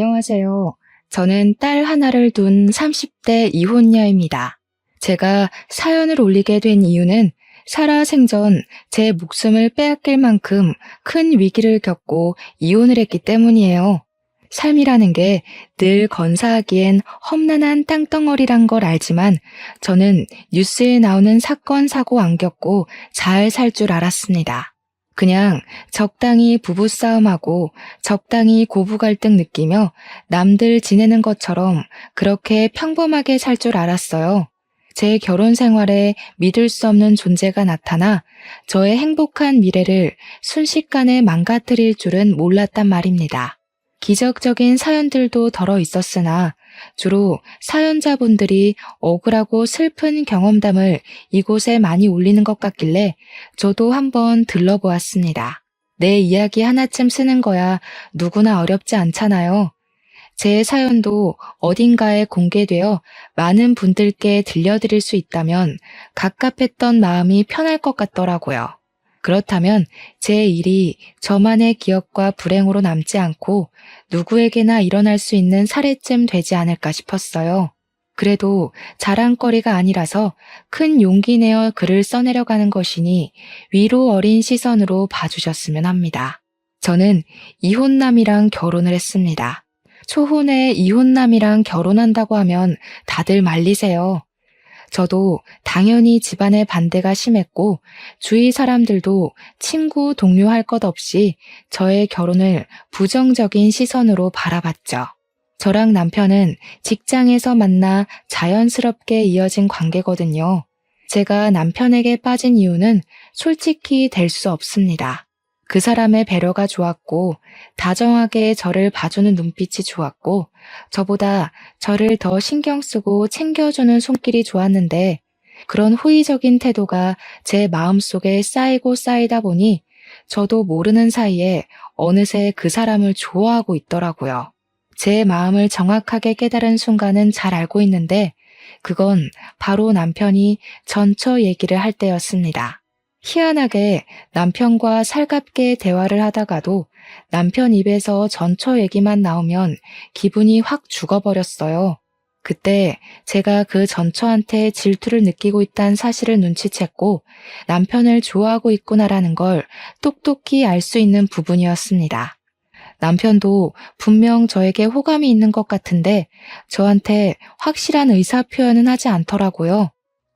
안녕하세요. 저는 딸 하나를 둔 30대 이혼녀입니다. 제가 사연을 올리게 된 이유는 살아생전 제 목숨을 빼앗길 만큼 큰 위기를 겪고 이혼을 했기 때문이에요. 삶이라는 게 늘 건사하기엔 험난한 땅덩어리란 걸 알지만 저는 뉴스에 나오는 사건, 사고 안 겪고 잘 살 줄 알았습니다. 그냥 적당히 부부싸움하고 적당히 고부 갈등 느끼며 남들 지내는 것처럼 그렇게 평범하게 살 줄 알았어요. 제 결혼 생활에 믿을 수 없는 존재가 나타나 저의 행복한 미래를 순식간에 망가뜨릴 줄은 몰랐단 말입니다. 기적적인 사연들도 덜어 있었으나 주로 사연자분들이 억울하고 슬픈 경험담을 이곳에 많이 올리는 것 같길래 저도 한번 들러보았습니다. 내 이야기 하나쯤 쓰는 거야 누구나 어렵지 않잖아요. 제 사연도 어딘가에 공개되어 많은 분들께 들려드릴 수 있다면 갑갑했던 마음이 편할 것 같더라고요. 그렇다면 제 일이 저만의 기억과 불행으로 남지 않고 누구에게나 일어날 수 있는 사례쯤 되지 않을까 싶었어요. 그래도 자랑거리가 아니라서 큰 용기 내어 글을 써내려가는 것이니 위로 어린 시선으로 봐주셨으면 합니다. 저는 이혼남이랑 결혼을 했습니다. 초혼에 이혼남이랑 결혼한다고 하면 다들 말리세요. 저도 당연히 집안의 반대가 심했고 주위 사람들도 친구, 동료 할 것 없이 저의 결혼을 부정적인 시선으로 바라봤죠. 저랑 남편은 직장에서 만나 자연스럽게 이어진 관계거든요. 제가 남편에게 빠진 이유는 솔직히 될 수 없습니다. 그 사람의 배려가 좋았고 다정하게 저를 봐주는 눈빛이 좋았고 저보다 저를 더 신경 쓰고 챙겨주는 손길이 좋았는데 그런 호의적인 태도가 제 마음속에 쌓이고 쌓이다 보니 저도 모르는 사이에 어느새 그 사람을 좋아하고 있더라고요. 제 마음을 정확하게 깨달은 순간은 잘 알고 있는데 그건 바로 남편이 전처 얘기를 할 때였습니다. 희한하게 남편과 살갑게 대화를 하다가도 남편 입에서 전처 얘기만 나오면 기분이 확 죽어버렸어요. 그때 제가 그 전처한테 질투를 느끼고 있다는 사실을 눈치챘고 남편을 좋아하고 있구나라는 걸 똑똑히 알 수 있는 부분이었습니다. 남편도 분명 저에게 호감이 있는 것 같은데 저한테 확실한 의사 표현은 하지 않더라고요.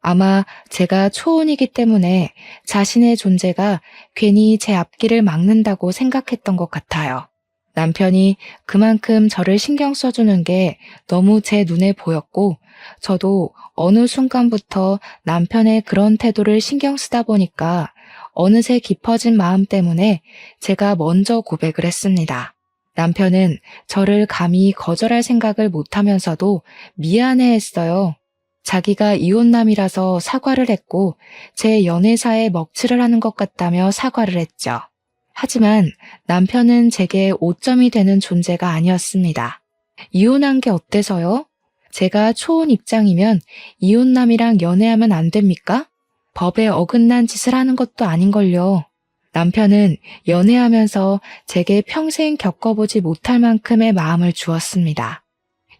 아마 제가 초혼이기 때문에 자신의 존재가 괜히 제 앞길을 막는다고 생각했던 것 같아요. 남편이 그만큼 저를 신경 써주는 게 너무 제 눈에 보였고 저도 어느 순간부터 남편의 그런 태도를 신경 쓰다 보니까 어느새 깊어진 마음 때문에 제가 먼저 고백을 했습니다. 남편은 저를 감히 거절할 생각을 못하면서도 미안해했어요. 자기가 이혼남이라서 사과를 했고 제 연애사에 먹칠을 하는 것 같다며 사과를 했죠. 하지만 남편은 제게 오점이 되는 존재가 아니었습니다. 이혼한 게 어때서요? 제가 초혼 입장이면 이혼남이랑 연애하면 안 됩니까? 법에 어긋난 짓을 하는 것도 아닌걸요. 남편은 연애하면서 제게 평생 겪어보지 못할 만큼의 마음을 주었습니다.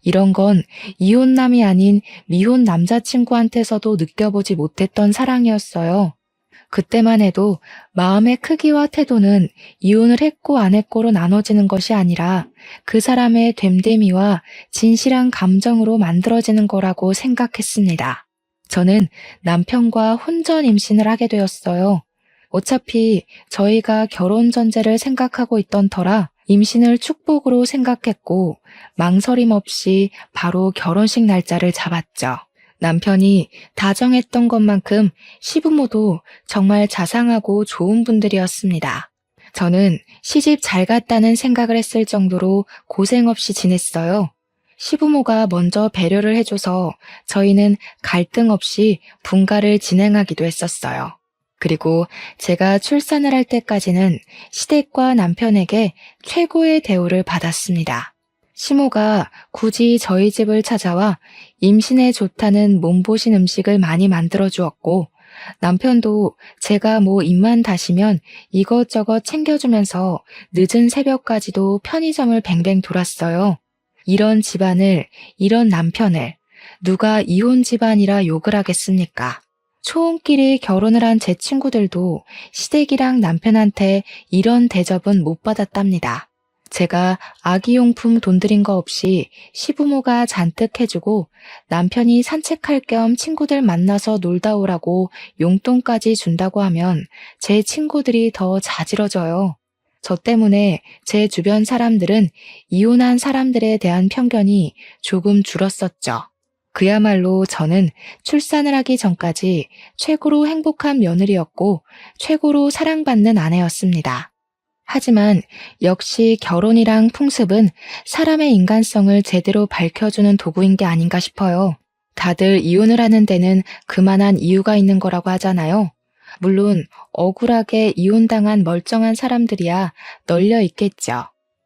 이런 건 이혼남이 아닌 미혼 남자친구한테서도 느껴보지 못했던 사랑이었어요. 그때만 해도 마음의 크기와 태도는 이혼을 했고 안 했고로 나눠지는 것이 아니라 그 사람의 됨됨이와 진실한 감정으로 만들어지는 거라고 생각했습니다. 저는 남편과 혼전 임신을 하게 되었어요. 어차피 저희가 결혼 전제를 생각하고 있던 터라 임신을 축복으로 생각했고 망설임 없이 바로 결혼식 날짜를 잡았죠. 남편이 다정했던 것만큼 시부모도 정말 자상하고 좋은 분들이었습니다. 저는 시집 잘 갔다는 생각을 했을 정도로 고생 없이 지냈어요. 시부모가 먼저 배려를 해줘서 저희는 갈등 없이 분가를 진행하기도 했었어요. 그리고 제가 출산을 할 때까지는 시댁과 남편에게 최고의 대우를 받았습니다. 시모가 굳이 저희 집을 찾아와 임신에 좋다는 몸보신 음식을 많이 만들어 주었고 남편도 제가 뭐 입만 다시면 이것저것 챙겨주면서 늦은 새벽까지도 편의점을 뱅뱅 돌았어요. 이런 집안을, 이런 남편을 누가 이혼 집안이라 욕을 하겠습니까? 초혼끼리 결혼을 한 제 친구들도 시댁이랑 남편한테 이런 대접은 못 받았답니다. 제가 아기용품 돈 들인 거 없이 시부모가 잔뜩 해주고 남편이 산책할 겸 친구들 만나서 놀다 오라고 용돈까지 준다고 하면 제 친구들이 더 자지러져요. 저 때문에 제 주변 사람들은 이혼한 사람들에 대한 편견이 조금 줄었었죠. 그야말로 저는 출산을 하기 전까지 최고로 행복한 며느리였고 최고로 사랑받는 아내였습니다. 하지만 역시 결혼이랑 풍습은 사람의 인간성을 제대로 밝혀주는 도구인 게 아닌가 싶어요. 다들 이혼을 하는 데는 그만한 이유가 있는 거라고 하잖아요. 물론 억울하게 이혼당한 멀쩡한 사람들이야 널려 있겠죠.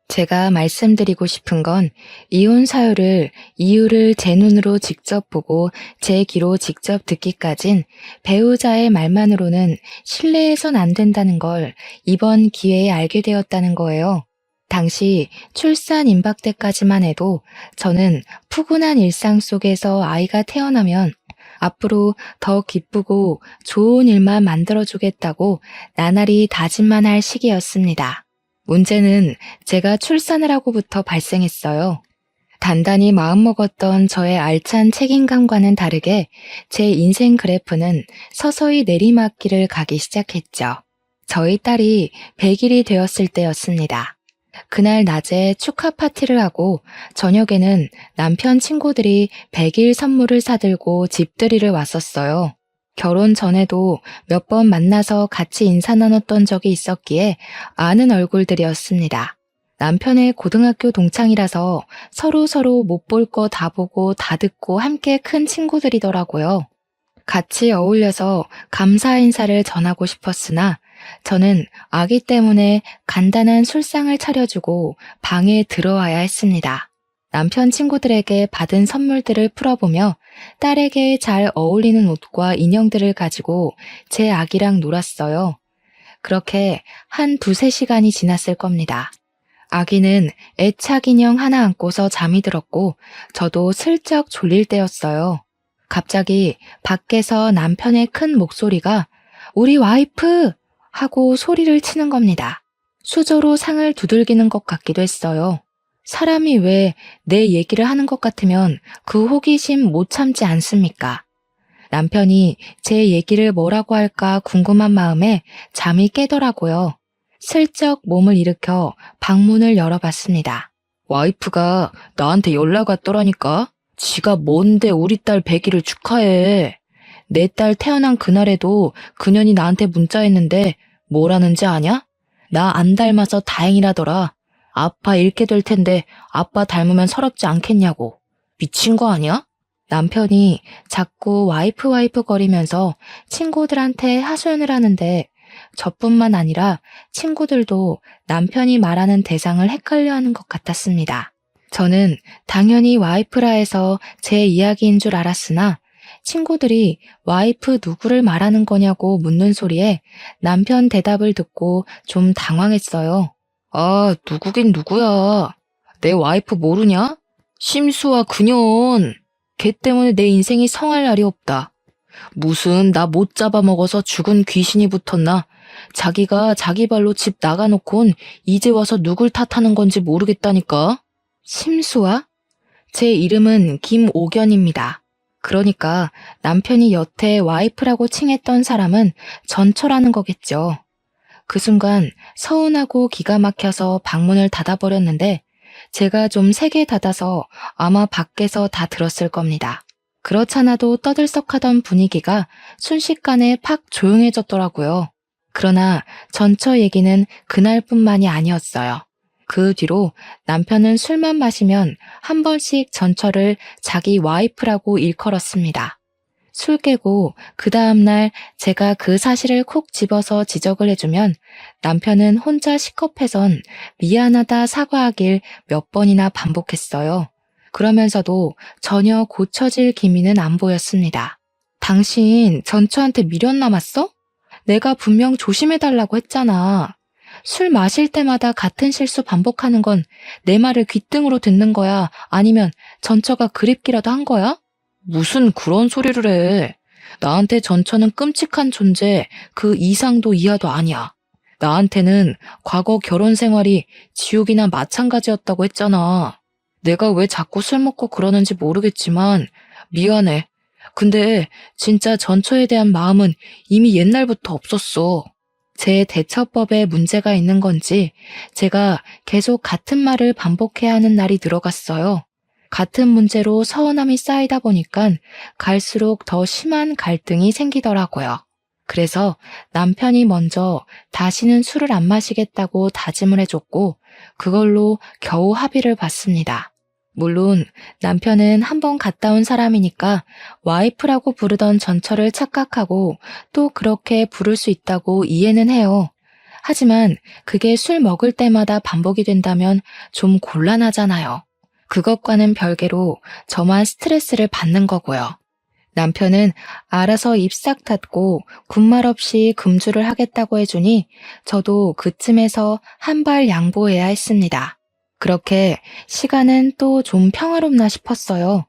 제가 말씀드리고 싶은 건 이혼 사유를, 이유를 제 눈으로 직접 보고 제 귀로 직접 듣기까진 배우자의 말만으로는 신뢰해선 안 된다는 걸 이번 기회에 알게 되었다는 거예요. 당시 출산 임박 때까지만 해도 저는 푸근한 일상 속에서 아이가 태어나면 앞으로 더 기쁘고 좋은 일만 만들어주겠다고 나날이 다짐만 할 시기였습니다. 문제는 제가 출산을 하고부터 발생했어요. 단단히 마음먹었던 저의 알찬 책임감과는 다르게 제 인생 그래프는 서서히 내리막길을 가기 시작했죠. 저희 딸이 100일이 되었을 때였습니다. 그날 낮에 축하 파티를 하고 저녁에는 남편 친구들이 100일 선물을 사들고 집들이를 왔었어요. 결혼 전에도 몇 번 만나서 같이 인사 나눴던 적이 있었기에 아는 얼굴들이었습니다. 남편의 고등학교 동창이라서 서로 못 볼 거 다 보고 다 듣고 함께 큰 친구들이더라고요. 같이 어울려서 감사 인사를 전하고 싶었으나 저는 아기 때문에 간단한 술상을 차려주고 방에 들어와야 했습니다. 남편 친구들에게 받은 선물들을 풀어보며 딸에게 잘 어울리는 옷과 인형들을 가지고 제 아기랑 놀았어요. 그렇게 한 2-3시간이 지났을 겁니다. 아기는 애착 인형 하나 안고서 잠이 들었고 저도 슬쩍 졸릴 때였어요. 갑자기 밖에서 남편의 큰 목소리가 "우리 와이프!" 하고 소리를 치는 겁니다. 수저로 상을 두들기는 것 같기도 했어요. 사람이 왜 내 얘기를 하는 것 같으면 그 호기심 못 참지 않습니까? 남편이 제 얘기를 뭐라고 할까 궁금한 마음에 잠이 깨더라고요. 슬쩍 몸을 일으켜 방문을 열어봤습니다. 와이프가 나한테 연락 왔더라니까? 지가 뭔데 우리 딸 100일을 축하해. 내 딸 태어난 그날에도 그년이 나한테 문자했는데 뭐라는지 아냐? 나 안 닮아서 다행이라더라. 아빠 잃게 될 텐데 아빠 닮으면 서럽지 않겠냐고. 미친 거 아니야? 남편이 자꾸 와이프 거리면서 친구들한테 하소연을 하는데 저뿐만 아니라 친구들도 남편이 말하는 대상을 헷갈려하는 것 같았습니다. 저는 당연히 와이프라 해서 제 이야기인 줄 알았으나 친구들이 와이프 누구를 말하는 거냐고 묻는 소리에 남편 대답을 듣고 좀 당황했어요. 아, 누구긴 누구야. 내 와이프 모르냐? 심수와 그년. 걔 때문에 내 인생이 성할 날이 없다. 무슨 나 못 잡아먹어서 죽은 귀신이 붙었나? 자기가 자기 발로 집 나가놓곤 이제 와서 누굴 탓하는 건지 모르겠다니까. 심수아? 제 이름은 김옥연입니다. 그러니까 남편이 여태 와이프라고 칭했던 사람은 전처라는 거겠죠. 그 순간 서운하고 기가 막혀서 방문을 닫아버렸는데 제가 좀 세게 닫아서 아마 밖에서 다 들었을 겁니다. 그렇잖아도 떠들썩하던 분위기가 순식간에 팍 조용해졌더라고요. 그러나 전처 얘기는 그날뿐만이 아니었어요. 그 뒤로 남편은 술만 마시면 한 번씩 전처를 자기 와이프라고 일컬었습니다. 술 깨고 그 다음날 제가 그 사실을 콕 집어서 지적을 해주면 남편은 혼자 식겁해선 미안하다 사과하길 몇 번이나 반복했어요. 그러면서도 전혀 고쳐질 기미는 안 보였습니다. 당신 전처한테 미련 남았어? 내가 분명 조심해달라고 했잖아. 술 마실 때마다 같은 실수 반복하는 건 내 말을 귓등으로 듣는 거야? 아니면 전처가 그립기라도 한 거야? 무슨 그런 소리를 해. 나한테 전처는 끔찍한 존재, 그 이상도 이하도 아니야. 나한테는 과거 결혼 생활이 지옥이나 마찬가지였다고 했잖아. 내가 왜 자꾸 술 먹고 그러는지 모르겠지만 미안해. 근데 진짜 전처에 대한 마음은 이미 옛날부터 없었어. 제 대처법에 문제가 있는 건지 제가 계속 같은 말을 반복해야 하는 날이 들어갔어요. 같은 문제로 서운함이 쌓이다 보니까 갈수록 더 심한 갈등이 생기더라고요. 그래서 남편이 먼저 다시는 술을 안 마시겠다고 다짐을 해줬고 그걸로 겨우 합의를 봤습니다. 물론 남편은 한 번 갔다 온 사람이니까 와이프라고 부르던 전처를 착각하고 또 그렇게 부를 수 있다고 이해는 해요. 하지만 그게 술 먹을 때마다 반복이 된다면 좀 곤란하잖아요. 그것과는 별개로 저만 스트레스를 받는 거고요. 남편은 알아서 입 싹 닫고 군말 없이 금주를 하겠다고 해주니 저도 그쯤에서 한 발 양보해야 했습니다. 그렇게 시간은 또 좀 평화롭나 싶었어요.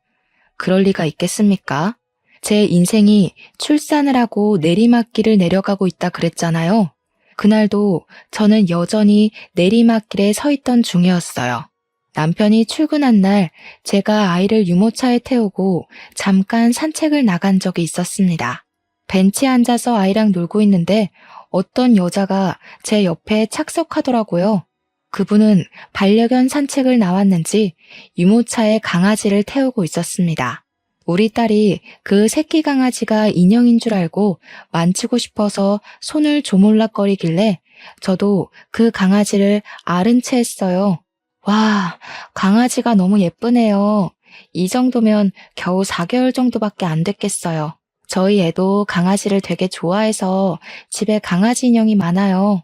그럴 리가 있겠습니까? 제 인생이 출산을 하고 내리막길을 내려가고 있다 그랬잖아요. 그날도 저는 여전히 내리막길에 서 있던 중이었어요. 남편이 출근한 날 제가 아이를 유모차에 태우고 잠깐 산책을 나간 적이 있었습니다. 벤치에 앉아서 아이랑 놀고 있는데 어떤 여자가 제 옆에 착석하더라고요. 그분은 반려견 산책을 나왔는지 유모차에 강아지를 태우고 있었습니다. 우리 딸이 그 새끼 강아지가 인형인 줄 알고 만지고 싶어서 손을 조물락거리길래 저도 그 강아지를 아른 채 했어요. 와, 강아지가 너무 예쁘네요. 이 정도면 겨우 4개월 정도밖에 안 됐겠어요. 저희 애도 강아지를 되게 좋아해서 집에 강아지 인형이 많아요.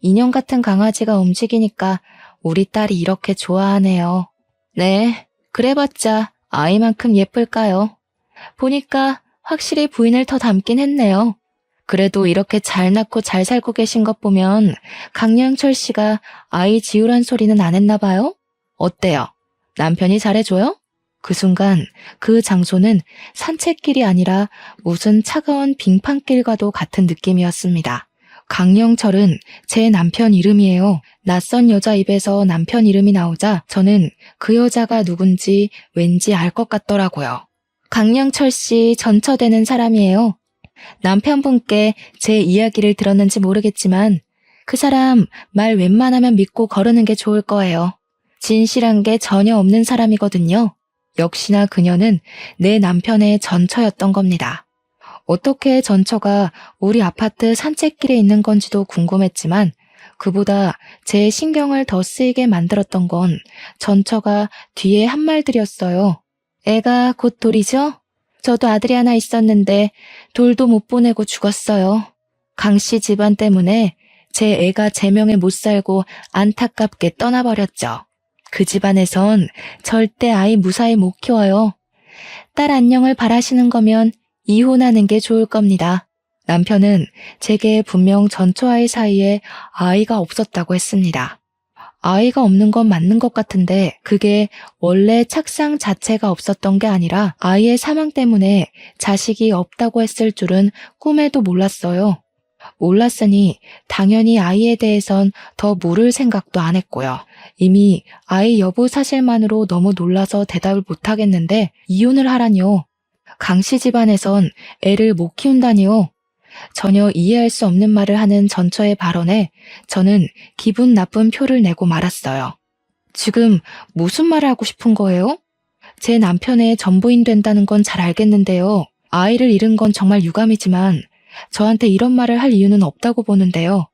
인형 같은 강아지가 움직이니까 우리 딸이 이렇게 좋아하네요. 네, 그래봤자 아이만큼 예쁠까요? 보니까 확실히 부인을 더 닮긴 했네요. 그래도 이렇게 잘 낳고 잘 살고 계신 것 보면 강영철 씨가 아이 지우란 소리는 안 했나 봐요? 어때요? 남편이 잘해줘요? 그 순간 그 장소는 산책길이 아니라 무슨 차가운 빙판길과도 같은 느낌이었습니다. 강영철은 제 남편 이름이에요. 낯선 여자 입에서 남편 이름이 나오자 저는 그 여자가 누군지 왠지 알 것 같더라고요. 강영철 씨 전처되는 사람이에요. 남편분께 제 이야기를 들었는지 모르겠지만 그 사람 말 웬만하면 믿고 거르는 게 좋을 거예요. 진실한 게 전혀 없는 사람이거든요. 역시나 그녀는 내 남편의 전처였던 겁니다. 어떻게 전처가 우리 아파트 산책길에 있는 건지도 궁금했지만 그보다 제 신경을 더 쓰이게 만들었던 건 전처가 뒤에 한 말들이었어요. 애가 곧 돌이죠? 저도 아들이 하나 있었는데 돌도 못 보내고 죽었어요. 강씨 집안 때문에 제 애가 제 명에 못 살고 안타깝게 떠나버렸죠. 그 집안에선 절대 아이 무사히 못 키워요. 딸 안녕을 바라시는 거면 이혼하는 게 좋을 겁니다. 남편은 제게 분명 전처아이 사이에 아이가 없었다고 했습니다. 아이가 없는 건 맞는 것 같은데 그게 원래 착상 자체가 없었던 게 아니라 아이의 사망 때문에 자식이 없다고 했을 줄은 꿈에도 몰랐어요. 몰랐으니 당연히 아이에 대해선 더 물을 생각도 안 했고요. 이미 아이 여부 사실만으로 너무 놀라서 대답을 못 하겠는데 이혼을 하라니요. 강씨 집안에선 애를 못 키운다니요. 전혀 이해할 수 없는 말을 하는 전처의 발언에 저는 기분 나쁜 표를 내고 말았어요. 지금 무슨 말을 하고 싶은 거예요? 제 남편의 전부인 된다는 건 잘 알겠는데요. 아이를 잃은 건 정말 유감이지만 저한테 이런 말을 할 이유는 없다고 보는데요.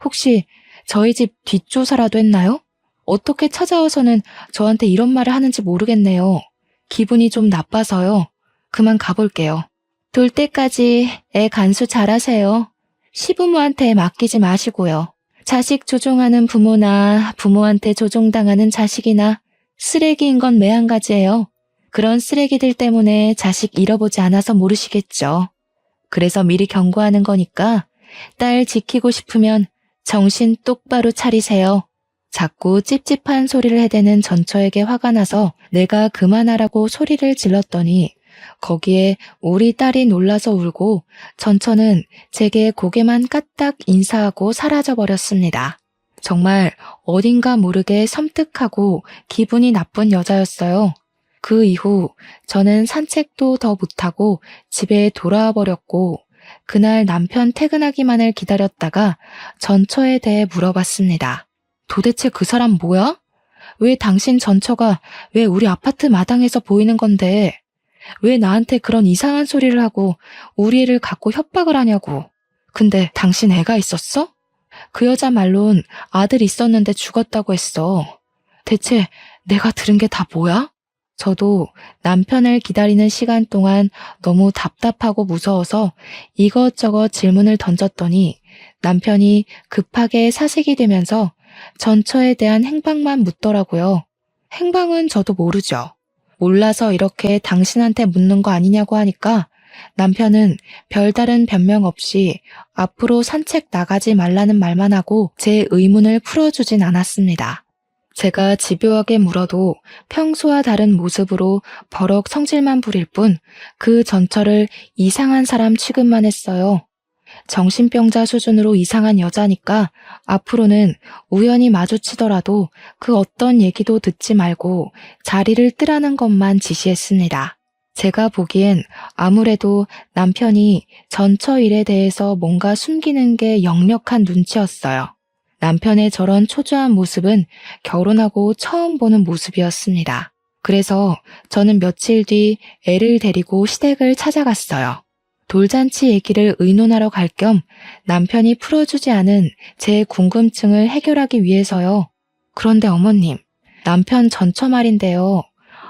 혹시 저희 집 뒷조사라도 했나요? 어떻게 찾아와서는 저한테 이런 말을 하는지 모르겠네요. 기분이 좀 나빠서요. 그만 가볼게요. 돌 때까지 애 간수 잘하세요. 시부모한테 맡기지 마시고요. 자식 조종하는 부모나 부모한테 조종당하는 자식이나 쓰레기인 건 매한가지예요. 그런 쓰레기들 때문에 자식 잃어보지 않아서 모르시겠죠. 그래서 미리 경고하는 거니까 딸 지키고 싶으면 정신 똑바로 차리세요. 자꾸 찝찝한 소리를 해대는 전처에게 화가 나서 내가 그만하라고 소리를 질렀더니 거기에 우리 딸이 놀라서 울고 전처는 제게 고개만 까딱 인사하고 사라져 버렸습니다. 정말 어딘가 모르게 섬뜩하고 기분이 나쁜 여자였어요. 그 이후 저는 산책도 더 못하고 집에 돌아와 버렸고 그날 남편 퇴근하기만을 기다렸다가 전처에 대해 물어봤습니다. 도대체 그 사람 뭐야? 왜 당신 전처가 왜 우리 아파트 마당에서 보이는 건데 왜 나한테 그런 이상한 소리를 하고 우리 애를 갖고 협박을 하냐고. 근데 당신 애가 있었어? 그 여자 말론 아들 있었는데 죽었다고 했어. 대체 내가 들은 게 다 뭐야? 저도 남편을 기다리는 시간 동안 너무 답답하고 무서워서 이것저것 질문을 던졌더니 남편이 급하게 사색이 되면서 전처에 대한 행방만 묻더라고요. 행방은 저도 모르죠. 몰라서 이렇게 당신한테 묻는 거 아니냐고 하니까 남편은 별다른 변명 없이 앞으로 산책 나가지 말라는 말만 하고 제 의문을 풀어주진 않았습니다. 제가 집요하게 물어도 평소와 다른 모습으로 버럭 성질만 부릴 뿐 그 전처를 이상한 사람 취급만 했어요. 정신병자 수준으로 이상한 여자니까 앞으로는 우연히 마주치더라도 그 어떤 얘기도 듣지 말고 자리를 뜨라는 것만 지시했습니다. 제가 보기엔 아무래도 남편이 전처 일에 대해서 뭔가 숨기는 게 역력한 눈치였어요. 남편의 저런 초조한 모습은 결혼하고 처음 보는 모습이었습니다. 그래서 저는 며칠 뒤 애를 데리고 시댁을 찾아갔어요. 돌잔치 얘기를 의논하러 갈 겸 남편이 풀어주지 않은 제 궁금증을 해결하기 위해서요. 그런데 어머님, 남편 전처 말인데요.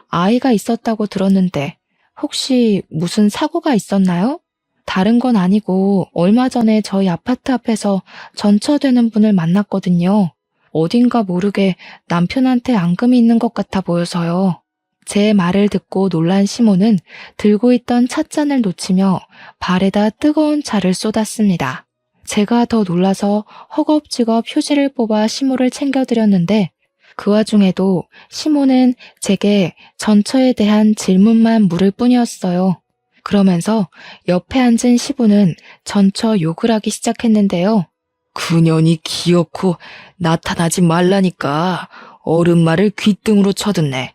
아이가 있었다고 들었는데 혹시 무슨 사고가 있었나요? 다른 건 아니고 얼마 전에 저희 아파트 앞에서 전처되는 분을 만났거든요. 어딘가 모르게 남편한테 앙금이 있는 것 같아 보여서요. 제 말을 듣고 놀란 시모는 들고 있던 찻잔을 놓치며 발에다 뜨거운 차를 쏟았습니다. 제가 더 놀라서 허겁지겁 휴지를 뽑아 시모를 챙겨드렸는데 그 와중에도 시모는 제게 전처에 대한 질문만 물을 뿐이었어요. 그러면서 옆에 앉은 시부는 전처 욕을 하기 시작했는데요. 그년이 기어코 나타나지 말라니까 어른 말을 귓등으로 쳐듣네.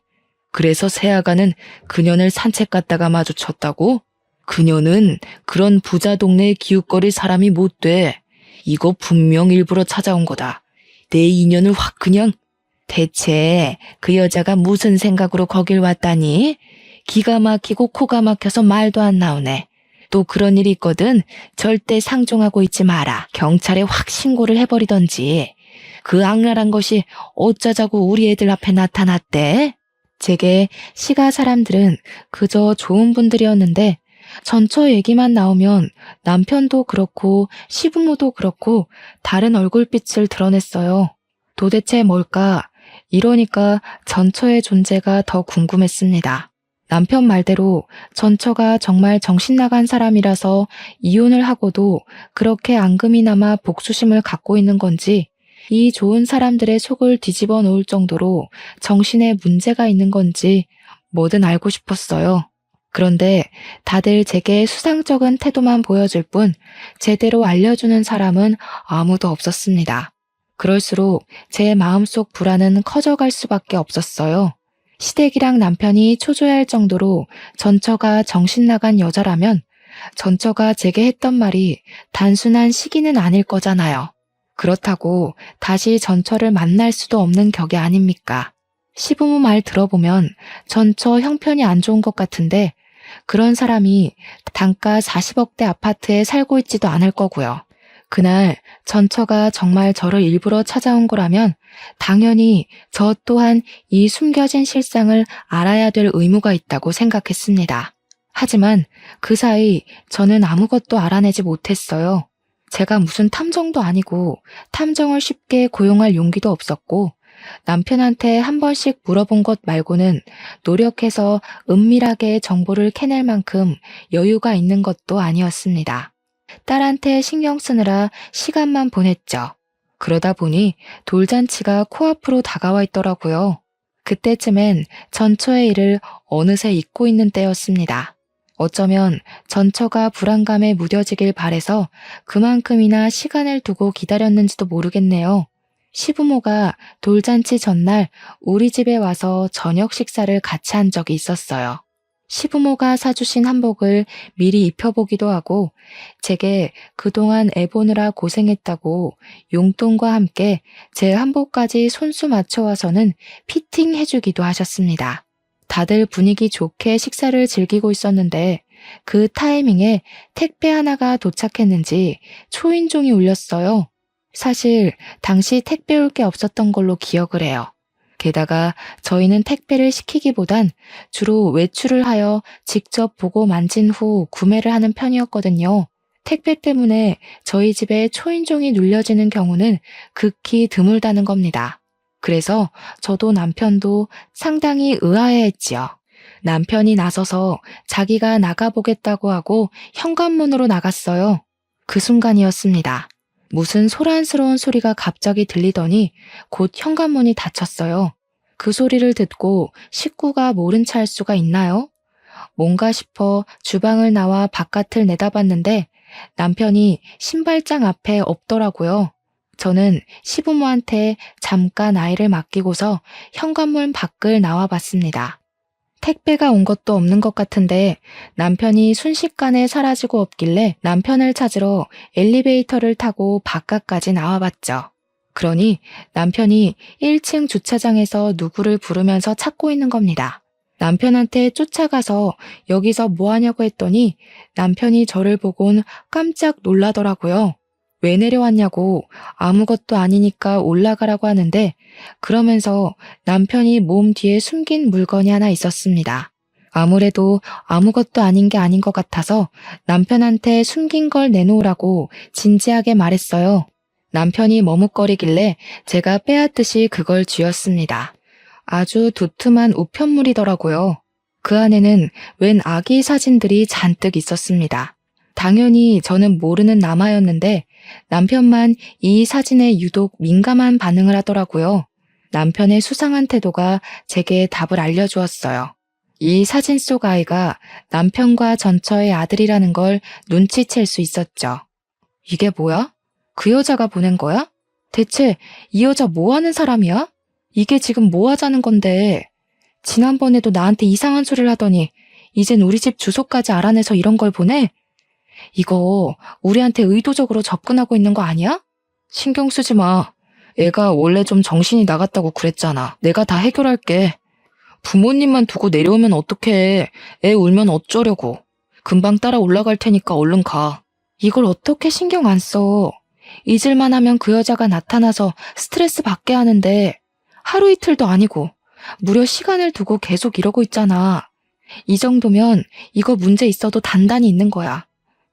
그래서 새아가는 그년을 산책 갔다가 마주쳤다고? 그년은 그런 부자 동네에 기웃거릴 사람이 못 돼. 이거 분명 일부러 찾아온 거다. 내 인연을 확 그냥. 대체 그 여자가 무슨 생각으로 거길 왔다니? 기가 막히고 코가 막혀서 말도 안 나오네. 또 그런 일이 있거든 절대 상종하고 있지 마라. 경찰에 확 신고를 해버리던지. 그 악랄한 것이 어쩌자고 우리 애들 앞에 나타났대? 제게 시가 사람들은 그저 좋은 분들이었는데 전처 얘기만 나오면 남편도 그렇고 시부모도 그렇고 다른 얼굴빛을 드러냈어요. 도대체 뭘까? 이러니까 전처의 존재가 더 궁금했습니다. 남편 말대로 전처가 정말 정신나간 사람이라서 이혼을 하고도 그렇게 앙금이 남아 복수심을 갖고 있는 건지 이 좋은 사람들의 속을 뒤집어 놓을 정도로 정신에 문제가 있는 건지 뭐든 알고 싶었어요. 그런데 다들 제게 수상쩍은 태도만 보여줄 뿐 제대로 알려주는 사람은 아무도 없었습니다. 그럴수록 제 마음속 불안은 커져갈 수밖에 없었어요. 시댁이랑 남편이 초조해할 정도로 전처가 정신나간 여자라면 전처가 제게 했던 말이 단순한 시기는 아닐 거잖아요. 그렇다고 다시 전처를 만날 수도 없는 격이 아닙니까? 시부모 말 들어보면 전처 형편이 안 좋은 것 같은데 그런 사람이 단가 40억대 아파트에 살고 있지도 않을 거고요. 그날 전처가 정말 저를 일부러 찾아온 거라면 당연히 저 또한 이 숨겨진 실상을 알아야 될 의무가 있다고 생각했습니다. 하지만 그 사이 저는 아무것도 알아내지 못했어요. 제가 무슨 탐정도 아니고 탐정을 쉽게 고용할 용기도 없었고 남편한테 한 번씩 물어본 것 말고는 노력해서 은밀하게 정보를 캐낼 만큼 여유가 있는 것도 아니었습니다. 딸한테 신경 쓰느라 시간만 보냈죠. 그러다 보니 돌잔치가 코앞으로 다가와 있더라고요. 그때쯤엔 전처의 일을 어느새 잊고 있는 때였습니다. 어쩌면 전처가 불안감에 무뎌지길 바래서 그만큼이나 시간을 두고 기다렸는지도 모르겠네요. 시부모가 돌잔치 전날 우리 집에 와서 저녁 식사를 같이 한 적이 있었어요. 시부모가 사주신 한복을 미리 입혀보기도 하고 제게 그동안 애 보느라 고생했다고 용돈과 함께 제 한복까지 손수 맞춰와서는 피팅해주기도 하셨습니다. 다들 분위기 좋게 식사를 즐기고 있었는데 그 타이밍에 택배 하나가 도착했는지 초인종이 울렸어요. 사실 당시 택배 올 게 없었던 걸로 기억을 해요. 게다가 저희는 택배를 시키기보단 주로 외출을 하여 직접 보고 만진 후 구매를 하는 편이었거든요. 택배 때문에 저희 집에 초인종이 눌려지는 경우는 극히 드물다는 겁니다. 그래서 저도 남편도 상당히 의아해했지요. 남편이 나서서 자기가 나가보겠다고 하고 현관문으로 나갔어요. 그 순간이었습니다. 무슨 소란스러운 소리가 갑자기 들리더니 곧 현관문이 닫혔어요. 그 소리를 듣고 식구가 모른 체 할 수가 있나요? 뭔가 싶어 주방을 나와 바깥을 내다봤는데 남편이 신발장 앞에 없더라고요. 저는 시부모한테 잠깐 아이를 맡기고서 현관문 밖을 나와봤습니다. 택배가 온 것도 없는 것 같은데 남편이 순식간에 사라지고 없길래 남편을 찾으러 엘리베이터를 타고 바깥까지 나와봤죠. 그러니 남편이 1층 주차장에서 누구를 부르면서 찾고 있는 겁니다. 남편한테 쫓아가서 여기서 뭐 하냐고 했더니 남편이 저를 보곤 깜짝 놀라더라고요. 왜 내려왔냐고 아무것도 아니니까 올라가라고 하는데 그러면서 남편이 몸 뒤에 숨긴 물건이 하나 있었습니다. 아무래도 아무것도 아닌 게 아닌 것 같아서 남편한테 숨긴 걸 내놓으라고 진지하게 말했어요. 남편이 머뭇거리길래 제가 빼앗듯이 그걸 쥐었습니다. 아주 두툼한 우편물이더라고요. 그 안에는 웬 아기 사진들이 잔뜩 있었습니다. 당연히 저는 모르는 남아였는데 남편만 이 사진에 유독 민감한 반응을 하더라고요. 남편의 수상한 태도가 제게 답을 알려주었어요. 이 사진 속 아이가 남편과 전처의 아들이라는 걸 눈치챌 수 있었죠. 이게 뭐야? 그 여자가 보낸 거야? 대체 이 여자 뭐 하는 사람이야? 이게 지금 뭐 하자는 건데? 지난번에도 나한테 이상한 소리를 하더니 이젠 우리 집 주소까지 알아내서 이런 걸 보내? 이거 우리한테 의도적으로 접근하고 있는 거 아니야? 신경 쓰지 마. 애가 원래 좀 정신이 나갔다고 그랬잖아. 내가 다 해결할게. 부모님만 두고 내려오면 어떡해. 애 울면 어쩌려고. 금방 따라 올라갈 테니까 얼른 가. 이걸 어떻게 신경 안 써. 잊을만 하면 그 여자가 나타나서 스트레스 받게 하는데 하루 이틀도 아니고 무려 시간을 두고 계속 이러고 있잖아. 이 정도면 이거 문제 있어도 단단히 있는 거야.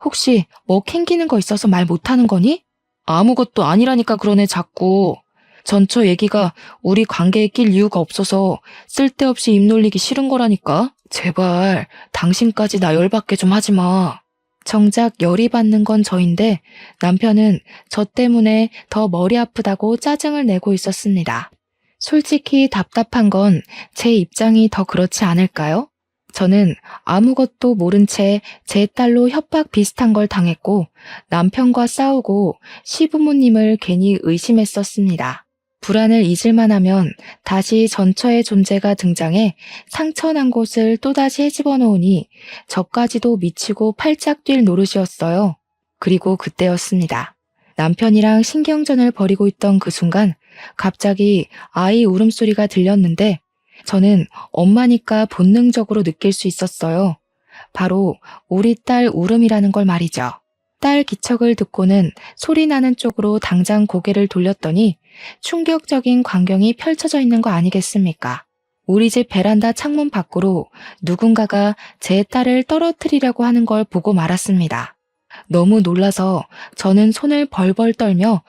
혹시 뭐 캥기는 거 있어서 말 못하는 거니? 아무것도 아니라니까 그러네 자꾸. 전처 얘기가 우리 관계에 낄 이유가 없어서 쓸데없이 입 놀리기 싫은 거라니까. 제발 당신까지 나 열받게 좀 하지 마. 정작 열이 받는 건 저인데 남편은 저 때문에 더 머리 아프다고 짜증을 내고 있었습니다. 솔직히 답답한 건 제 입장이 더 그렇지 않을까요? 저는 아무것도 모른 채 제 딸로 협박 비슷한 걸 당했고 남편과 싸우고 시부모님을 괜히 의심했었습니다. 불안을 잊을만 하면 다시 전처의 존재가 등장해 상처난 곳을 또다시 헤집어 놓으니 저까지도 미치고 팔짝 뛸 노릇이었어요. 그리고 그때였습니다. 남편이랑 신경전을 벌이고 있던 그 순간 갑자기 아이 울음소리가 들렸는데 저는 엄마니까 본능적으로 느낄 수 있었어요. 바로 우리 딸 울음이라는 걸 말이죠. 딸 기척을 듣고는 소리 나는 쪽으로 당장 고개를 돌렸더니 충격적인 광경이 펼쳐져 있는 거 아니겠습니까? 우리 집 베란다 창문 밖으로 누군가가 제 딸을 떨어뜨리려고 하는 걸 보고 말았습니다. 너무 놀라서 저는 손을 벌벌 떨며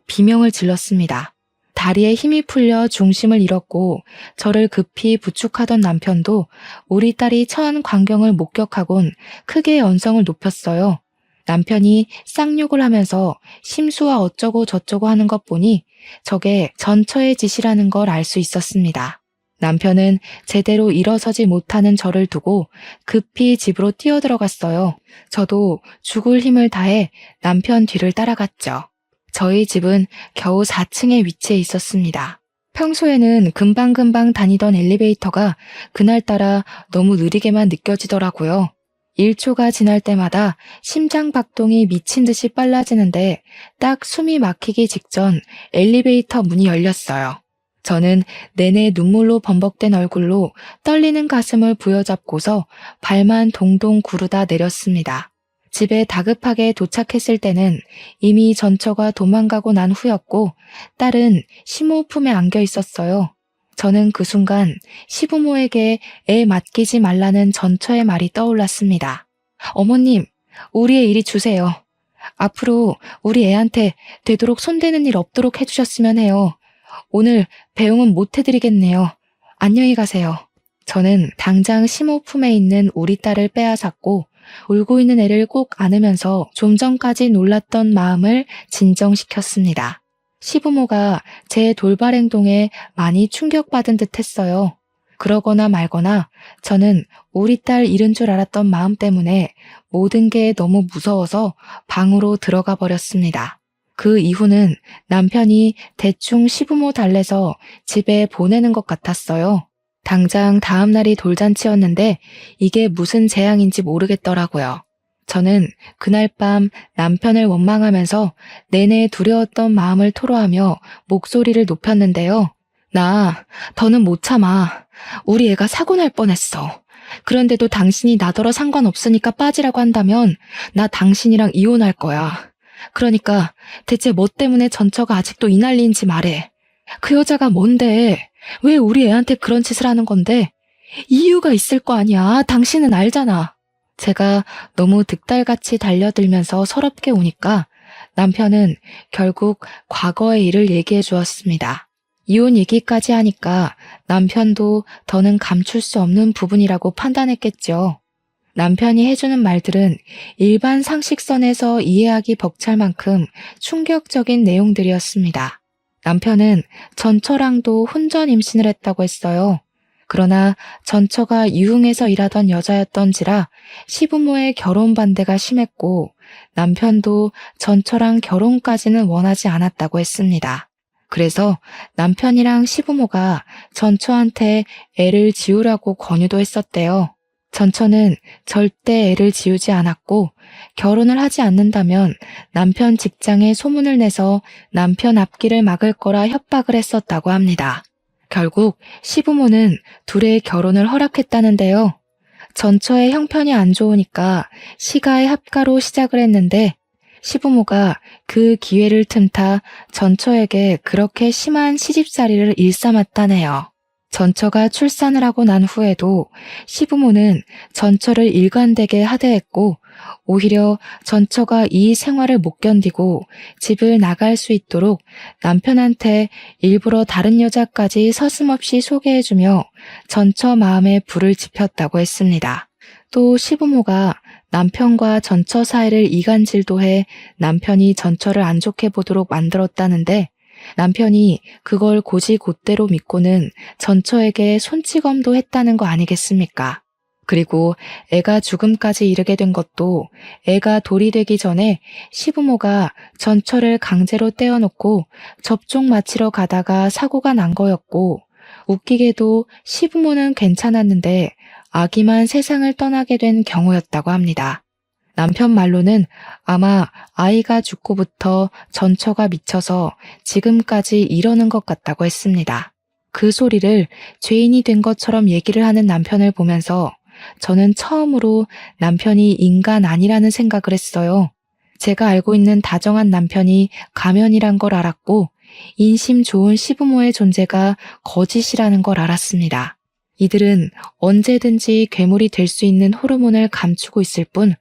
비명을 질렀습니다. 다리에 힘이 풀려 중심을 잃었고 저를 급히 부축하던 남편도 우리 딸이 처한 광경을 목격하곤 크게 언성을 높였어요. 남편이 쌍욕을 하면서 심수와 어쩌고 저쩌고 하는 것 보니 저게 전처의 짓이라는 걸 알 수 있었습니다. 남편은 제대로 일어서지 못하는 저를 두고 급히 집으로 뛰어들어갔어요. 저도 죽을 힘을 다해 남편 뒤를 따라갔죠. 저희 집은 겨우 4층에 위치해 있었습니다. 평소에는 금방금방 다니던 엘리베이터가 그날따라 너무 느리게만 느껴지더라고요. 1초가 지날 때마다 심장 박동이 미친 듯이 빨라지는데 딱 숨이 막히기 직전 엘리베이터 문이 열렸어요. 저는 내내 눈물로 범벅된 얼굴로 떨리는 가슴을 부여잡고서 발만 동동 구르다 내렸습니다. 집에 다급하게 도착했을 때는 이미 전처가 도망가고 난 후였고 딸은 시모 품에 안겨 있었어요. 저는 그 순간 시부모에게 애 맡기지 말라는 전처의 말이 떠올랐습니다. 어머님, 우리의 이리 주세요. 앞으로 우리 애한테 되도록 손대는 일 없도록 해주셨으면 해요. 오늘 배웅은 못 해드리겠네요. 안녕히 가세요. 저는 당장 시모 품에 있는 우리 딸을 빼앗았고 울고 있는 애를 꼭 안으면서 좀 전까지 놀랐던 마음을 진정시켰습니다. 시부모가 제 돌발 행동에 많이 충격받은 듯 했어요. 그러거나 말거나 저는 우리 딸 잃은 줄 알았던 마음 때문에 모든 게 너무 무서워서 방으로 들어가 버렸습니다. 그 이후는 남편이 대충 시부모 달래서 집에 보내는 것 같았어요. 당장 다음 날이 돌잔치였는데 이게 무슨 재앙인지 모르겠더라고요. 저는 그날 밤 남편을 원망하면서 내내 두려웠던 마음을 토로하며 목소리를 높였는데요. 나 더는 못 참아. 우리 애가 사고 날 뻔했어. 그런데도 당신이 나더러 상관없으니까 빠지라고 한다면 나 당신이랑 이혼할 거야. 그러니까 대체 뭐 때문에 전처가 아직도 이 난리인지 말해. 그 여자가 뭔데? 왜 우리 애한테 그런 짓을 하는 건데? 이유가 있을 거 아니야. 당신은 알잖아. 제가 너무 득달같이 달려들면서 서럽게 우니까 남편은 결국 과거의 일을 얘기해 주었습니다. 이혼 얘기까지 하니까 남편도 더는 감출 수 없는 부분이라고 판단했겠죠. 남편이 해주는 말들은 일반 상식선에서 이해하기 벅찰 만큼 충격적인 내용들이었습니다. 남편은 전처랑도 혼전 임신을 했다고 했어요. 그러나 전처가 유흥에서 일하던 여자였던지라 시부모의 결혼 반대가 심했고 남편도 전처랑 결혼까지는 원하지 않았다고 했습니다. 그래서 남편이랑 시부모가 전처한테 애를 지우라고 권유도 했었대요. 전처는 절대 애를 지우지 않았고 결혼을 하지 않는다면 남편 직장에 소문을 내서 남편 앞길을 막을 거라 협박을 했었다고 합니다. 결국 시부모는 둘의 결혼을 허락했다는데요. 전처의 형편이 안 좋으니까 시가의 합가로 시작을 했는데 시부모가 그 기회를 틈타 전처에게 그렇게 심한 시집살이를 일삼았다네요. 전처가 출산을 하고 난 후에도 시부모는 전처를 일관되게 하대했고 오히려 전처가 이 생활을 못 견디고 집을 나갈 수 있도록 남편한테 일부러 다른 여자까지 서슴없이 소개해주며 전처 마음에 불을 지폈다고 했습니다. 또 시부모가 남편과 전처 사이를 이간질도 해 남편이 전처를 안 좋게 보도록 만들었다는데 남편이 그걸 곧이곧대로 믿고는 전처에게 손찌검도 했다는 거 아니겠습니까? 그리고 애가 죽음까지 이르게 된 것도 애가 돌이 되기 전에 시부모가 전처를 강제로 떼어놓고 접종 마치러 가다가 사고가 난 거였고 웃기게도 시부모는 괜찮았는데 아기만 세상을 떠나게 된 경우였다고 합니다. 남편 말로는 아마 아이가 죽고부터 전처가 미쳐서 지금까지 이러는 것 같다고 했습니다. 그 소리를 죄인이 된 것처럼 얘기를 하는 남편을 보면서 저는 처음으로 남편이 인간 아니라는 생각을 했어요. 제가 알고 있는 다정한 남편이 가면이란 걸 알았고 인심 좋은 시부모의 존재가 거짓이라는 걸 알았습니다. 이들은 언제든지 괴물이 될 수 있는 호르몬을 감추고 있을 뿐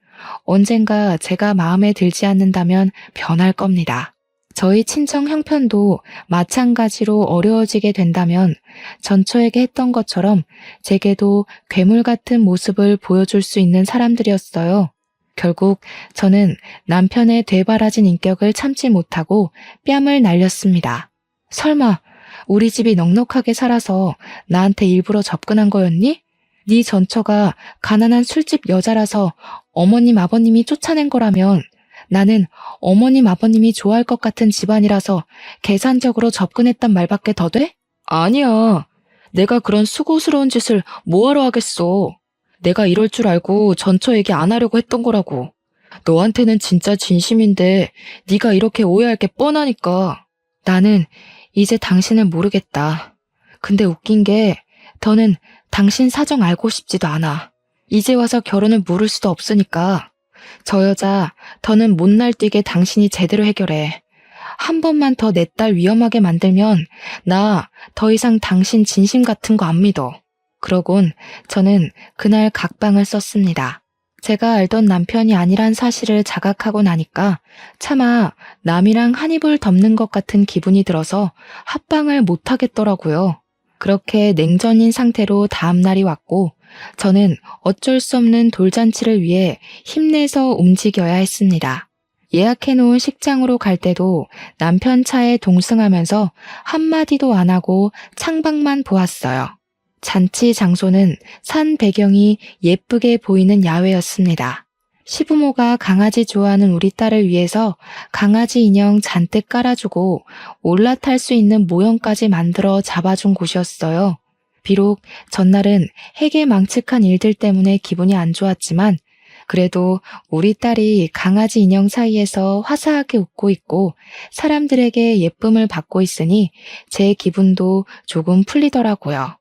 언젠가 제가 마음에 들지 않는다면 변할 겁니다. 저희 친정 형편도 마찬가지로 어려워지게 된다면 전처에게 했던 것처럼 제게도 괴물 같은 모습을 보여줄 수 있는 사람들이었어요. 결국 저는 남편의 되바라진 인격을 참지 못하고 뺨을 날렸습니다. 설마 우리 집이 넉넉하게 살아서 나한테 일부러 접근한 거였니? 네 전처가 가난한 술집 여자라서 어머님 아버님이 쫓아낸 거라면 나는 어머님 아버님이 좋아할 것 같은 집안이라서 계산적으로 접근했단 말밖에 더 돼? 아니야. 내가 그런 수고스러운 짓을 뭐하러 하겠어. 내가 이럴 줄 알고 전처 얘기 안 하려고 했던 거라고. 너한테는 진짜 진심인데 네가 이렇게 오해할 게 뻔하니까. 나는 이제 당신을 모르겠다. 근데 웃긴 게 더는 당신 사정 알고 싶지도 않아. 이제 와서 결혼을 물을 수도 없으니까. 저 여자 더는 못 날뛰게 당신이 제대로 해결해. 한 번만 더 내 딸 위험하게 만들면 나 더 이상 당신 진심 같은 거 안 믿어. 그러곤 저는 그날 각방을 썼습니다. 제가 알던 남편이 아니란 사실을 자각하고 나니까 차마 남이랑 한 입을 덮는 것 같은 기분이 들어서 합방을 못 하겠더라고요. 그렇게 냉전인 상태로 다음 날이 왔고 저는 어쩔 수 없는 돌잔치를 위해 힘내서 움직여야 했습니다. 예약해놓은 식장으로 갈 때도 남편 차에 동승하면서 한마디도 안 하고 창밖만 보았어요. 잔치 장소는 산 배경이 예쁘게 보이는 야외였습니다. 시부모가 강아지 좋아하는 우리 딸을 위해서 강아지 인형 잔뜩 깔아주고 올라탈 수 있는 모형까지 만들어 잡아준 곳이었어요. 비록 전날은 해괴망측한 일들 때문에 기분이 안 좋았지만 그래도 우리 딸이 강아지 인형 사이에서 화사하게 웃고 있고 사람들에게 예쁨을 받고 있으니 제 기분도 조금 풀리더라고요.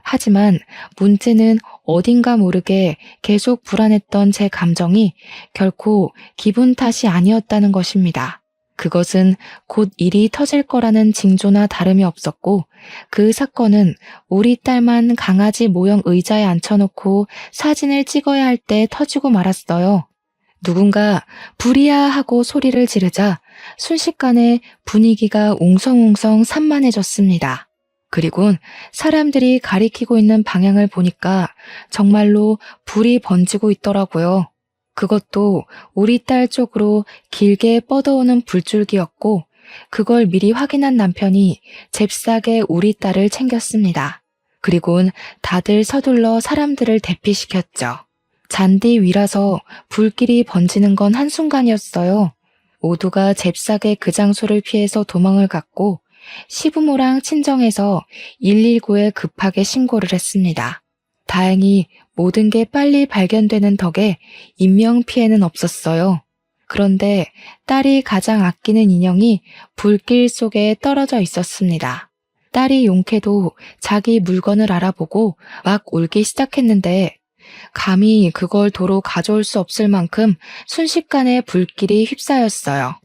하지만 문제는 어딘가 모르게 계속 불안했던 제 감정이 결코 기분 탓이 아니었다는 것입니다. 그것은 곧 일이 터질 거라는 징조나 다름이 없었고 그 사건은 우리 딸만 강아지 모형 의자에 앉혀놓고 사진을 찍어야 할 때 터지고 말았어요. 누군가 불이야 하고 소리를 지르자 순식간에 분위기가 웅성웅성 산만해졌습니다. 그리곤 사람들이 가리키고 있는 방향을 보니까 정말로 불이 번지고 있더라고요. 그것도 우리 딸 쪽으로 길게 뻗어오는 불줄기였고 그걸 미리 확인한 남편이 잽싸게 우리 딸을 챙겼습니다. 그리곤 다들 서둘러 사람들을 대피시켰죠. 잔디 위라서 불길이 번지는 건 한순간이었어요. 모두가 잽싸게 그 장소를 피해서 도망을 갔고 시부모랑 친정에서 119에 급하게 신고를 했습니다. 다행히 모든 게 빨리 발견되는 덕에 인명피해는 없었어요. 그런데 딸이 가장 아끼는 인형이 불길 속에 떨어져 있었습니다. 딸이 용케도 자기 물건을 알아보고 막 울기 시작했는데 감히 그걸 도로 가져올 수 없을 만큼 순식간에 불길이 휩싸였어요.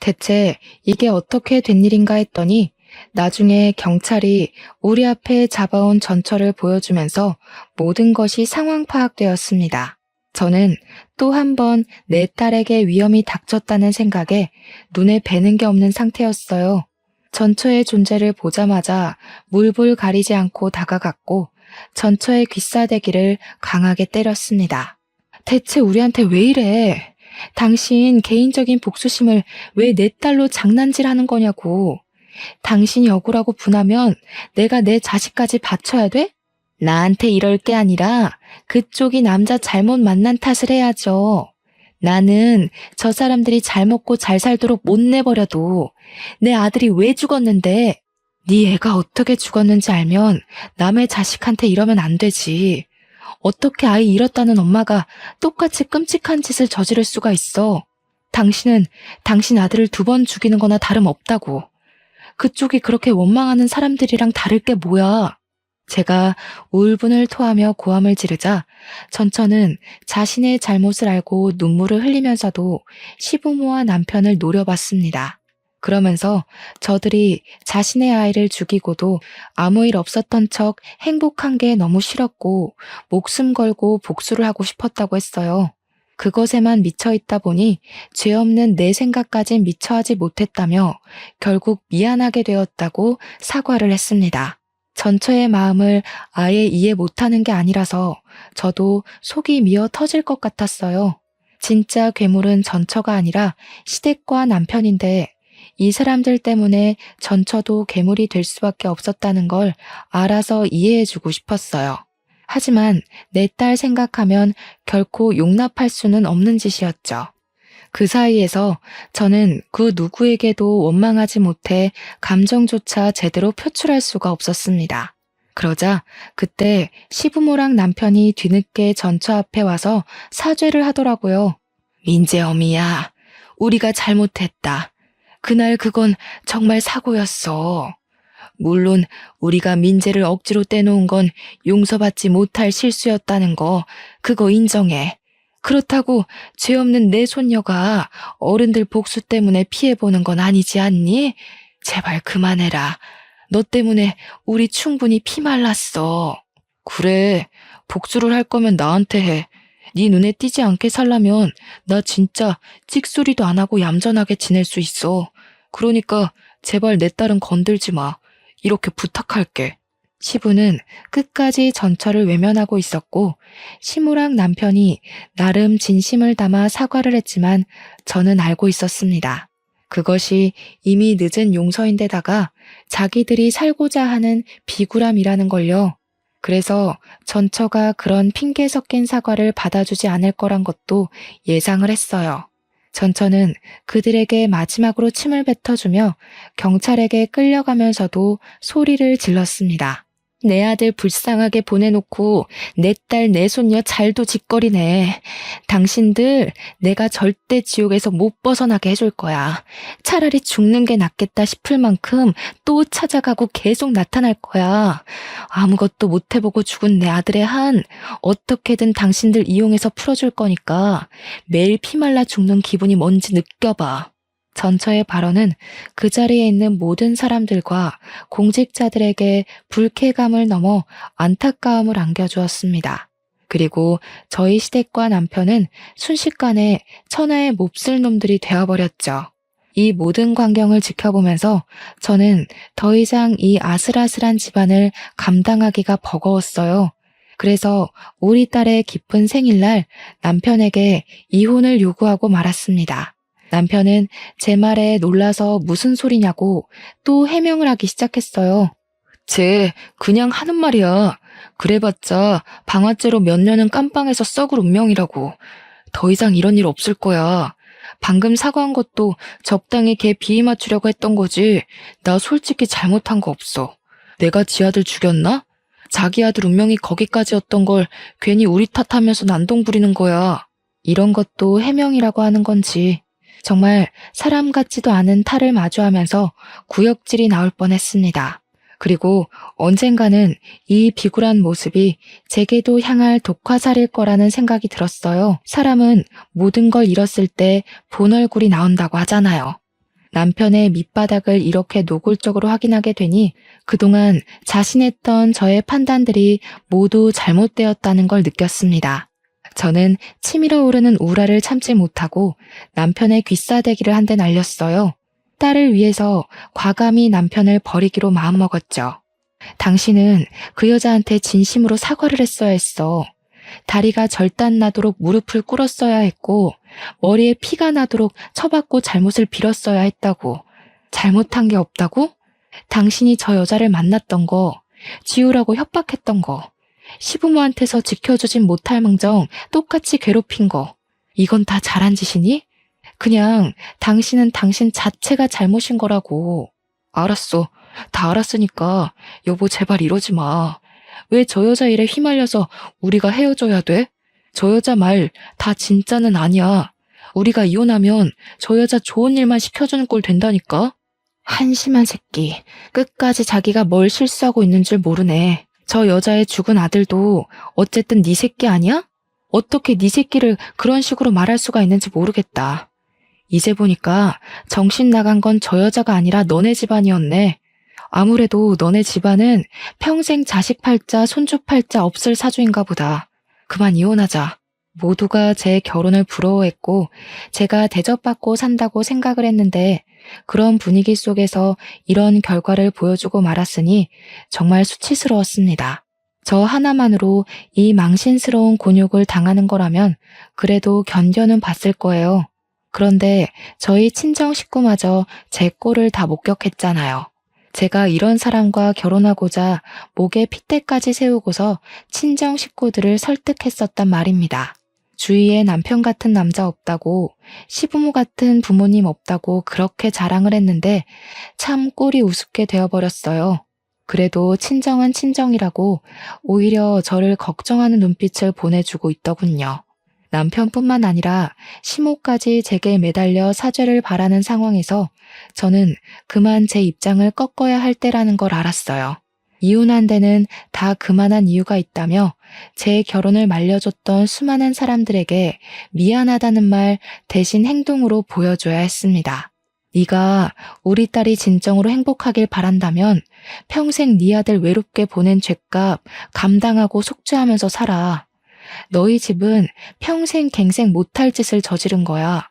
대체 이게 어떻게 된 일인가 했더니 나중에 경찰이 우리 앞에 잡아온 전처를 보여주면서 모든 것이 상황 파악되었습니다. 저는 또 한 번 내 딸에게 위험이 닥쳤다는 생각에 눈에 뵈는 게 없는 상태였어요. 전처의 존재를 보자마자 물불 가리지 않고 다가갔고 전처의 귀싸대기를 강하게 때렸습니다. 대체 우리한테 왜 이래? 당신 개인적인 복수심을 왜 내 딸로 장난질하는 거냐고. 당신이 억울하고 분하면 내가 내 자식까지 바쳐야 돼? 나한테 이럴 게 아니라 그쪽이 남자 잘못 만난 탓을 해야죠. 나는 저 사람들이 잘 먹고 잘 살도록 못 내버려도 내 아들이 왜 죽었는데 네 애가 어떻게 죽었는지 알면 남의 자식한테 이러면 안 되지. 어떻게 아이 잃었다는 엄마가 똑같이 끔찍한 짓을 저지를 수가 있어. 당신은 당신 아들을 2번 죽이는 거나 다름없다고. 그쪽이 그렇게 원망하는 사람들이랑 다를 게 뭐야. 제가 우울분을 토하며 고함을 지르자 전처는 자신의 잘못을 알고 눈물을 흘리면서도 시부모와 남편을 노려봤습니다. 그러면서 저들이 자신의 아이를 죽이고도 아무 일 없었던 척 행복한 게 너무 싫었고 목숨 걸고 복수를 하고 싶었다고 했어요. 그것에만 미쳐있다 보니 죄 없는 내 생각까진 미처하지 못했다며 결국 미안하게 되었다고 사과를 했습니다. 전처의 마음을 아예 이해 못하는 게 아니라서 저도 속이 미어 터질 것 같았어요. 진짜 괴물은 전처가 아니라 시댁과 남편인데 이 사람들 때문에 전처도 괴물이 될 수밖에 없었다는 걸 알아서 이해해주고 싶었어요. 하지만 내 딸 생각하면 결코 용납할 수는 없는 짓이었죠. 그 사이에서 저는 그 누구에게도 원망하지 못해 감정조차 제대로 표출할 수가 없었습니다. 그러자 그때 시부모랑 남편이 뒤늦게 전처 앞에 와서 사죄를 하더라고요. 민재 어미야, 우리가 잘못했다. 그날 그건 정말 사고였어. 물론 우리가 민재를 억지로 떼놓은 건 용서받지 못할 실수였다는 거, 그거 인정해. 그렇다고 죄 없는 내 손녀가 어른들 복수 때문에 피해보는 건 아니지 않니? 제발 그만해라. 너 때문에 우리 충분히 피말랐어. 그래, 복수를 할 거면 나한테 해. 네 눈에 띄지 않게 살려면 나 진짜 찍소리도 안 하고 얌전하게 지낼 수 있어. 그러니까 제발 내 딸은 건들지 마. 이렇게 부탁할게. 시부는 끝까지 전처를 외면하고 있었고 시무랑 남편이 나름 진심을 담아 사과를 했지만 저는 알고 있었습니다. 그것이 이미 늦은 용서인데다가 자기들이 살고자 하는 비굴함이라는 걸요. 그래서 전처가 그런 핑계 섞인 사과를 받아주지 않을 거란 것도 예상을 했어요. 전처는 그들에게 마지막으로 침을 뱉어주며 경찰에게 끌려가면서도 소리를 질렀습니다. 내 아들 불쌍하게 보내놓고 내 딸 내 손녀 잘도 짓거리네. 당신들 내가 절대 지옥에서 못 벗어나게 해줄 거야. 차라리 죽는 게 낫겠다 싶을 만큼 또 찾아가고 계속 나타날 거야. 아무것도 못 해보고 죽은 내 아들의 한 어떻게든 당신들 이용해서 풀어줄 거니까 매일 피말라 죽는 기분이 뭔지 느껴봐. 전처의 발언은 그 자리에 있는 모든 사람들과 공직자들에게 불쾌감을 넘어 안타까움을 안겨주었습니다. 그리고 저희 시댁과 남편은 순식간에 천하의 몹쓸 놈들이 되어버렸죠. 이 모든 광경을 지켜보면서 저는 더 이상 이 아슬아슬한 집안을 감당하기가 버거웠어요. 그래서 우리 딸의 기쁜 생일날 남편에게 이혼을 요구하고 말았습니다. 남편은 제 말에 놀라서 무슨 소리냐고 또 해명을 하기 시작했어요. 쟤 그냥 하는 말이야. 그래봤자 방아쇠로 몇 년은 깜빵에서 썩을 운명이라고. 더 이상 이런 일 없을 거야. 방금 사과한 것도 적당히 걔 비위 맞추려고 했던 거지. 나 솔직히 잘못한 거 없어. 내가 지 아들 죽였나? 자기 아들 운명이 거기까지였던 걸 괜히 우리 탓하면서 난동 부리는 거야. 이런 것도 해명이라고 하는 건지. 정말 사람 같지도 않은 탈을 마주하면서 구역질이 나올 뻔했습니다. 그리고 언젠가는 이 비굴한 모습이 제게도 향할 독화살일 거라는 생각이 들었어요. 사람은 모든 걸 잃었을 때 본 얼굴이 나온다고 하잖아요. 남편의 밑바닥을 이렇게 노골적으로 확인하게 되니 그동안 자신했던 저의 판단들이 모두 잘못되었다는 걸 느꼈습니다. 저는 치밀어 오르는 우라를 참지 못하고 남편의 귀싸대기를 한 대 날렸어요. 딸을 위해서 과감히 남편을 버리기로 마음먹었죠. 당신은 그 여자한테 진심으로 사과를 했어야 했어. 다리가 절단 나도록 무릎을 꿇었어야 했고 머리에 피가 나도록 쳐받고 잘못을 빌었어야 했다고. 잘못한 게 없다고? 당신이 저 여자를 만났던 거, 지우라고 협박했던 거, 시부모한테서 지켜주진 못할 망정 똑같이 괴롭힌 거, 이건 다 잘한 짓이니? 그냥 당신은 당신 자체가 잘못인 거라고. 알았어. 다 알았으니까 여보 제발 이러지 마. 왜 저 여자 일에 휘말려서 우리가 헤어져야 돼? 저 여자 말 다 진짜는 아니야. 우리가 이혼하면 저 여자 좋은 일만 시켜주는 꼴 된다니까? 한심한 새끼. 끝까지 자기가 뭘 실수하고 있는 줄 모르네. 저 여자의 죽은 아들도 어쨌든 네 새끼 아니야? 어떻게 네 새끼를 그런 식으로 말할 수가 있는지 모르겠다. 이제 보니까 정신 나간 건 저 여자가 아니라 너네 집안이었네. 아무래도 너네 집안은 평생 자식 팔자 손주 팔자 없을 사주인가 보다. 그만 이혼하자. 모두가 제 결혼을 부러워했고 제가 대접받고 산다고 생각을 했는데 그런 분위기 속에서 이런 결과를 보여주고 말았으니 정말 수치스러웠습니다. 저 하나만으로 이 망신스러운 곤욕을 당하는 거라면 그래도 견뎌는 봤을 거예요. 그런데 저희 친정 식구마저 제 꼴을 다 목격했잖아요. 제가 이런 사람과 결혼하고자 목에 핏대까지 세우고서 친정 식구들을 설득했었단 말입니다. 주위에 남편 같은 남자 없다고, 시부모 같은 부모님 없다고 그렇게 자랑을 했는데 참 꼴이 우습게 되어버렸어요. 그래도 친정은 친정이라고 오히려 저를 걱정하는 눈빛을 보내주고 있더군요. 남편뿐만 아니라 시모까지 제게 매달려 사죄를 바라는 상황에서 저는 그만 제 입장을 꺾어야 할 때라는 걸 알았어요. 이혼한 데는 다 그만한 이유가 있다며 제 결혼을 말려줬던 수많은 사람들에게 미안하다는 말 대신 행동으로 보여줘야 했습니다. 네가 우리 딸이 진정으로 행복하길 바란다면 평생 네 아들 외롭게 보낸 죗값 감당하고 속죄하면서 살아. 너희 집은 평생 갱생 못할 짓을 저지른 거야.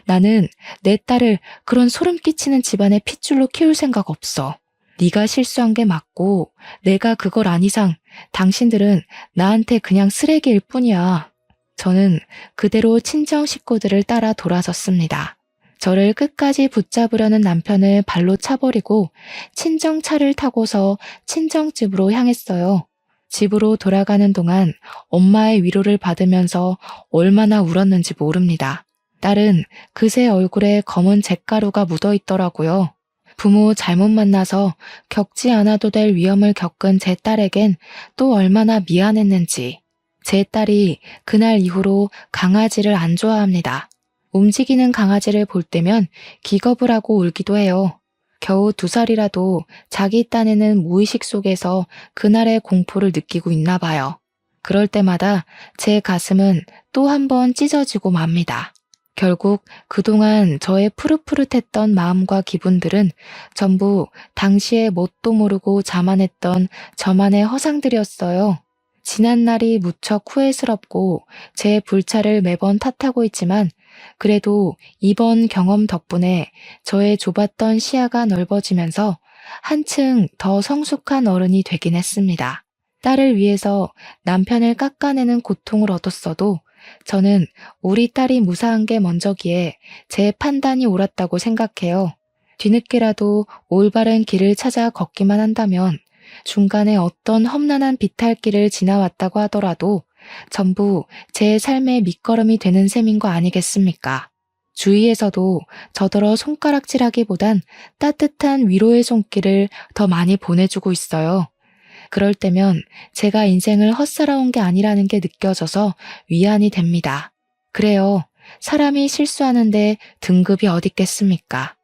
나는 내 딸을 그런 소름 끼치는 집안의 핏줄로 키울 생각 없어. 네가 실수한 게 맞고 내가 그걸 안 이상 당신들은 나한테 그냥 쓰레기일 뿐이야. 저는 그대로 친정 식구들을 따라 돌아섰습니다. 저를 끝까지 붙잡으려는 남편을 발로 차버리고 친정차를 타고서 친정집으로 향했어요. 집으로 돌아가는 동안 엄마의 위로를 받으면서 얼마나 울었는지 모릅니다. 딸은 그새 얼굴에 검은 잿가루가 묻어 있더라고요. 부모 잘못 만나서 겪지 않아도 될 위험을 겪은 제 딸에겐 또 얼마나 미안했는지. 제 딸이 그날 이후로 강아지를 안 좋아합니다. 움직이는 강아지를 볼 때면 기겁을 하고 울기도 해요. 겨우 2살이라도 자기 딴에는 무의식 속에서 그날의 공포를 느끼고 있나 봐요. 그럴 때마다 제 가슴은 또 한 번 찢어지고 맙니다. 결국 그동안 저의 푸릇푸릇했던 마음과 기분들은 전부 당시에 뭣도 모르고 자만했던 저만의 허상들이었어요. 지난 날이 무척 후회스럽고 제 불찰을 매번 탓하고 있지만 그래도 이번 경험 덕분에 저의 좁았던 시야가 넓어지면서 한층 더 성숙한 어른이 되긴 했습니다. 딸을 위해서 남편을 깎아내는 고통을 얻었어도 저는 우리 딸이 무사한 게 먼저기에 제 판단이 옳았다고 생각해요. 뒤늦게라도 올바른 길을 찾아 걷기만 한다면 중간에 어떤 험난한 비탈길을 지나왔다고 하더라도 전부 제 삶의 밑거름이 되는 셈인 거 아니겠습니까? 주위에서도 저더러 손가락질하기보단 따뜻한 위로의 손길을 더 많이 보내주고 있어요. 그럴 때면 제가 인생을 헛살아온 게 아니라는 게 느껴져서 위안이 됩니다. 그래요. 사람이 실수하는데 등급이 어딨겠습니까?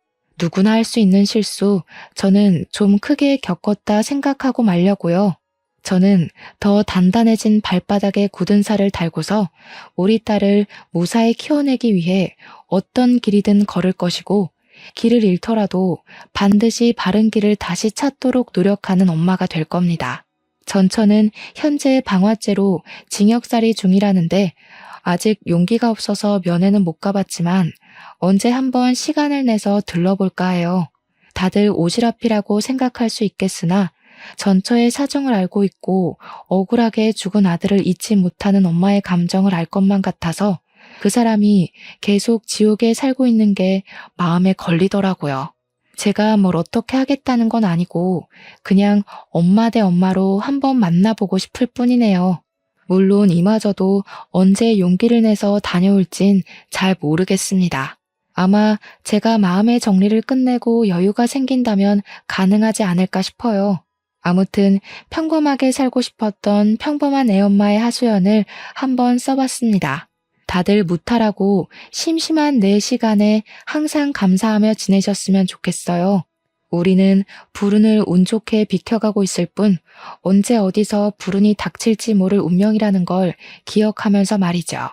누구나 할 수 있는 실수, 저는 좀 크게 겪었다 생각하고 말려고요. 저는 더 단단해진 발바닥에 굳은 살을 달고서 우리 딸을 무사히 키워내기 위해 어떤 길이든 걸을 것이고 길을 잃더라도 반드시 바른 길을 다시 찾도록 노력하는 엄마가 될 겁니다. 전처는 현재 방화죄로 징역살이 중이라는데 아직 용기가 없어서 면회는 못 가봤지만 언제 한번 시간을 내서 들러볼까 해요. 다들 오지랖이라고 생각할 수 있겠으나 전처의 사정을 알고 있고 억울하게 죽은 아들을 잊지 못하는 엄마의 감정을 알 것만 같아서 그 사람이 계속 지옥에 살고 있는 게 마음에 걸리더라고요. 제가 뭘 어떻게 하겠다는 건 아니고 그냥 엄마 대 엄마로 한번 만나보고 싶을 뿐이네요. 물론 이마저도 언제 용기를 내서 다녀올진 잘 모르겠습니다. 아마 제가 마음의 정리를 끝내고 여유가 생긴다면 가능하지 않을까 싶어요. 아무튼 평범하게 살고 싶었던 평범한 애엄마의 하소연을 한번 써봤습니다. 다들 무탈하고 심심한 내 시간에 항상 감사하며 지내셨으면 좋겠어요. 우리는 불운을 운 좋게 비켜가고 있을 뿐 언제 어디서 불운이 닥칠지 모를 운명이라는 걸 기억하면서 말이죠.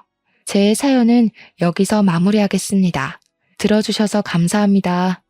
제 사연은 여기서 마무리하겠습니다. 들어주셔서 감사합니다.